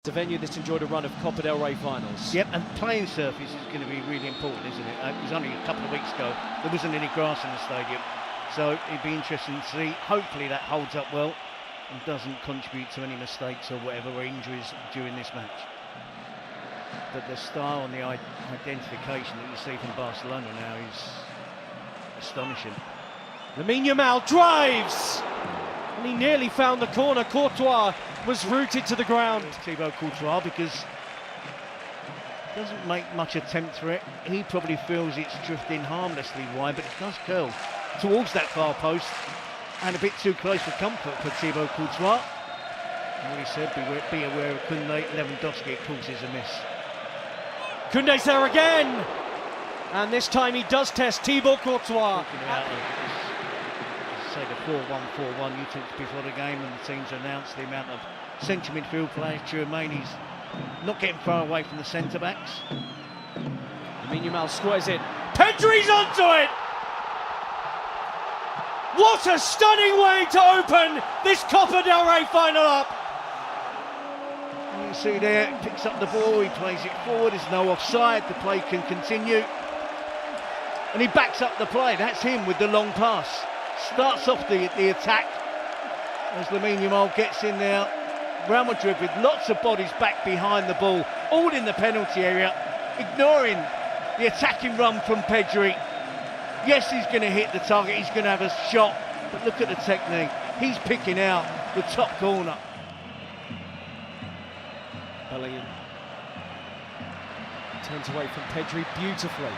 The venue that's enjoyed a run of Copa del Rey finals. Yep, and playing surface is going to be really important, isn't it? It was only a couple of weeks ago, there wasn't any grass in the stadium, so it'd be interesting to see. Hopefully that holds up well and doesn't contribute to any mistakes or whatever, or injuries during this match. But the style and the identification that you see from Barcelona now is astonishing. Lamine Yamal drives! And he nearly found the corner. Courtois was rooted to the ground. Thibaut Courtois, because he doesn't make much attempt for it. He probably feels it's drifting harmlessly wide, but it does curl towards that far post and a bit too close for comfort for Thibaut Courtois. And he said, be aware of Koundé. Lewandowski, of course, is a miss. Koundé's there again! And this time he does test Thibaut Courtois. Say the 4-1-4-1 you talked before the game, and the teams announced the amount of central midfield players. Tchouaméni's not getting far away from the centre-backs. Lamine Yamal squares it. Pedri's onto it! What a stunning way to open this Copa del Rey final up! You see there, picks up the ball, he plays it forward, there's no offside, the play can continue. And he backs up the play, that's him with the long pass. Starts off the attack as Lamine Yamal gets in there. Real Madrid with lots of bodies back behind the ball, all in the penalty area, ignoring the attacking run from Pedri. Yes, he's going to hit the target, he's going to have a shot, but look at the technique. He's picking out the top corner. Bellingham turns away from Pedri beautifully.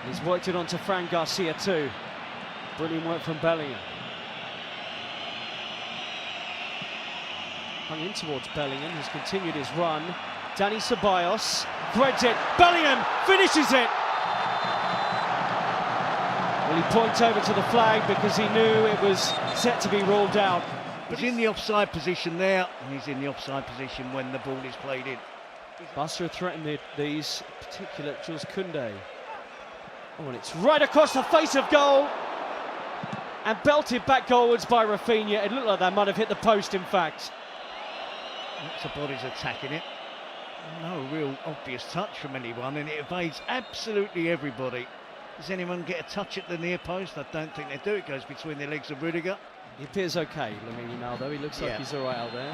He's worked it onto Fran Garcia too. Brilliant work from Bellingham. Hung in towards Bellingham, who's continued his run. Dani Ceballos threads it. Bellingham finishes it. Well, he points over to the flag because he knew it was set to be ruled out. He's in the offside position there, and he's in the offside position when the ball is played in. Barca threatened these, particular Jules Koundé. Oh, and it's right across the face of goal and belted back goalwards by Rafinha. It looked like that might have hit the post, in fact. Lots of bodies attacking it. No real obvious touch from anyone, and it evades absolutely everybody. Does anyone get a touch at the near post? I don't think they do. It goes between the legs of Rudiger. He appears okay, Lamine Yamal, though. He looks like he's all right out there.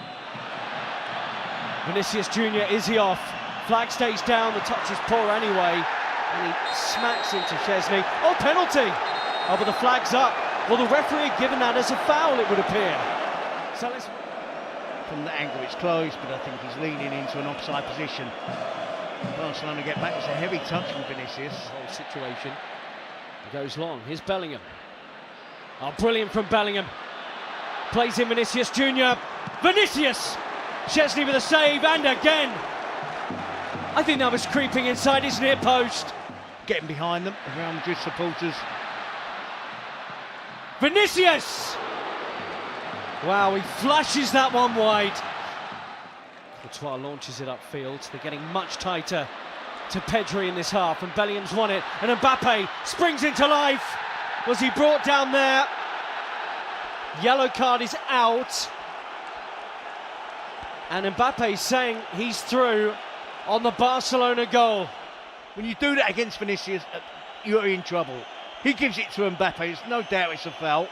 Vinicius Junior, is he off? Flag stays down, the touch is poor anyway. And he smacks into Szczesny. Oh, penalty! Oh, but the flag's up. Well, the referee had given that as a foul, it would appear. So let's... From the angle, it's close, but I think he's leaning into an offside position. Barcelona get back. It's a heavy touch from Vinicius. Whole situation. It goes long. Here's Bellingham. Oh, brilliant from Bellingham. Plays in Vinicius Junior. Vinicius! Szczesny with a save, and again. I think that was creeping inside his near post. Getting behind them, Real Madrid supporters. Vinicius! Wow, he flashes that one wide. Courtois launches it upfield. They're getting much tighter to Pedri in this half, and Bellingham's won it. And Mbappe springs into life. Was he brought down there? Yellow card is out. And Mbappe saying he's through on the Barcelona goal. When you do that against Vinicius, you're in trouble. He gives it to Mbappe, there's no doubt it's a foul.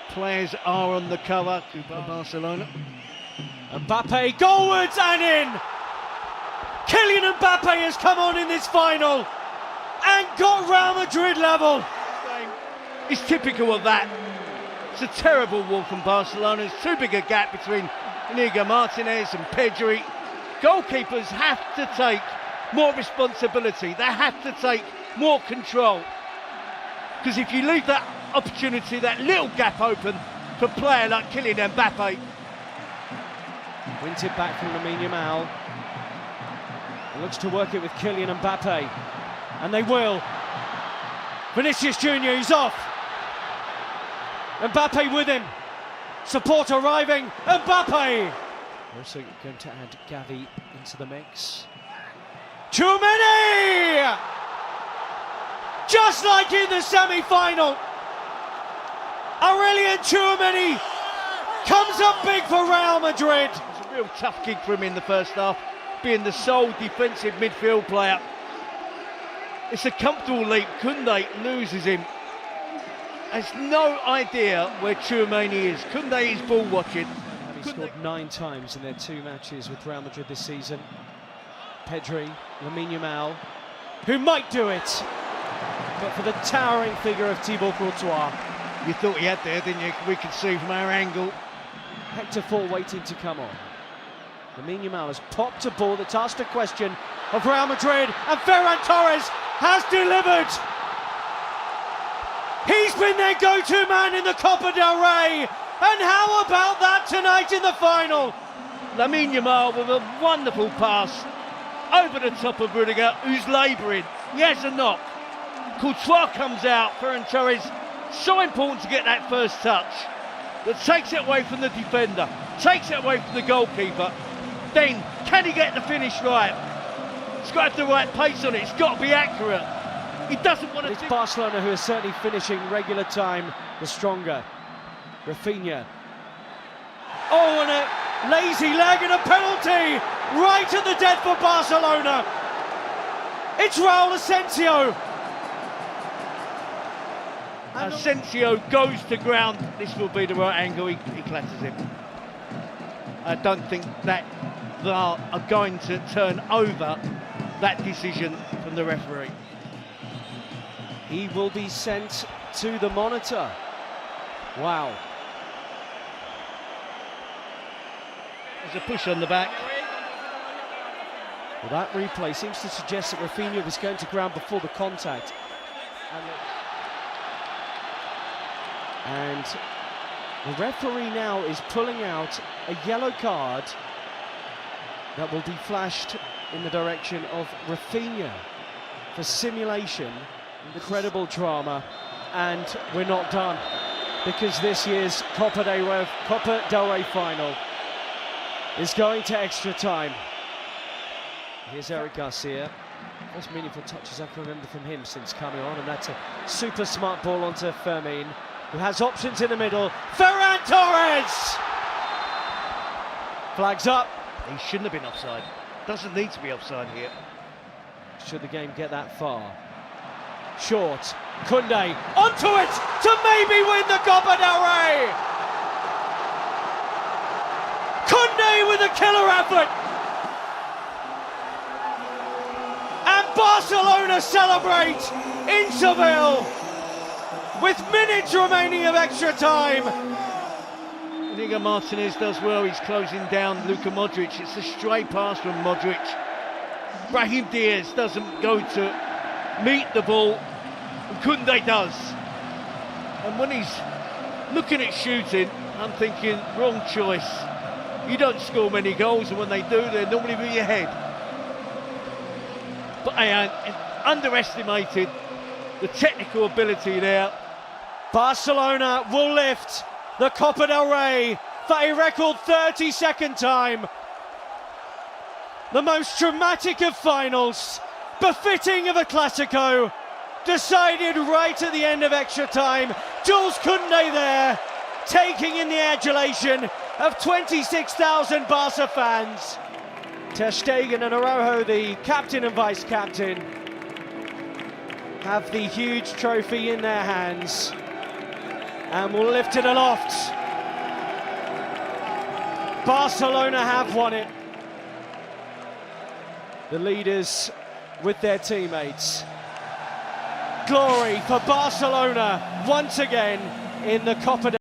Players are on the cover for Barcelona. Mbappe goalwards and in! Kylian Mbappe has come on in this final and got Real Madrid level. It's typical of that. It's a terrible walk from Barcelona. There's too big a gap between Inigo Martinez and Pedri. Goalkeepers have to take more responsibility. They have to take more control. Because if you leave that opportunity, that little gap open for a player like Kylian Mbappe. Wins it back from Lamine Yamal. Looks to work it with Kylian Mbappe. And they will. Vinicius Junior, he's off. Mbappe with him. Support arriving. Mbappe! Also going to add Gavi into the mix. Tchouaméni! Just like in the semi-final. Aurelien Tchouaméni comes up big for Real Madrid. It's a real tough gig for him in the first half, being the sole defensive midfield player. It's a comfortable leap. Koundé loses him. Has no idea where Tchouaméni is. Koundé is ball watching. And he scored 9 times in their 2 matches with Real Madrid this season. Pedri, Lamine Yamal, who might do it, but for the towering figure of Thibaut Courtois. You thought he had there, didn't you? We could see from our angle. Hector Fall waiting to come on. Lamine Yamal has popped a ball that's asked a question of Real Madrid, and Ferran Torres has delivered. He's been their go-to man in the Copa del Rey, and how about that tonight in the final? Lamine Yamal with a wonderful pass over the top of Rudiger, who's labouring. He has a knock. Courtois comes out. Ferran Torres, so important to get that first touch, that takes it away from the defender, takes it away from the goalkeeper. Then, can he get the finish right? It's got to have the right pace on it. It's got to be accurate. He doesn't want to... It's Barcelona who are certainly finishing regular time the stronger. Rafinha. Oh, and a lazy leg and a penalty right at the death for Barcelona. It's Raul Asensio. Asensio goes to ground. This will be the right angle. He clatters him. I don't think that VAR are going to turn over that decision from the referee. He will be sent to the monitor. Wow. There's a push on the back. Well, that replay seems to suggest that Rafinha was going to ground before the contact. And the referee now is pulling out a yellow card that will be flashed in the direction of Rafinha for simulation, incredible drama, and we're not done, because this year's Copa del Rey final is going to extra time. Here's Eric Garcia. Most meaningful touches I can remember from him since coming on, and that's a super smart ball onto Fermin, who has options in the middle. Ferran Torres! Flags up. He shouldn't have been offside. Doesn't need to be offside here. Should the game get that far? Short. Koundé onto it to maybe win the Copa del Rey! Koundé with a killer effort! And Barcelona celebrate in Seville with minutes remaining of extra time. Inigo Martinez does well. He's closing down Luka Modric. It's a stray pass from Modric. Brahim Diaz doesn't go to meet the ball, and Koundé does. And when he's looking at shooting, I'm thinking, wrong choice. You don't score many goals, and when they do, they're normally with your head. But I underestimated the technical ability there. Barcelona will lift the Copa del Rey for a record 32nd time. The most dramatic of finals, befitting of a Clásico, decided right at the end of extra time. Jules Koundé there, taking in the adulation of 26,000 Barca fans. Ter Stegen and Araujo, the captain and vice-captain, have the huge trophy in their hands and will lift it aloft. Barcelona have won it. The leaders with their teammates. Glory for Barcelona once again in the Copa del Rey.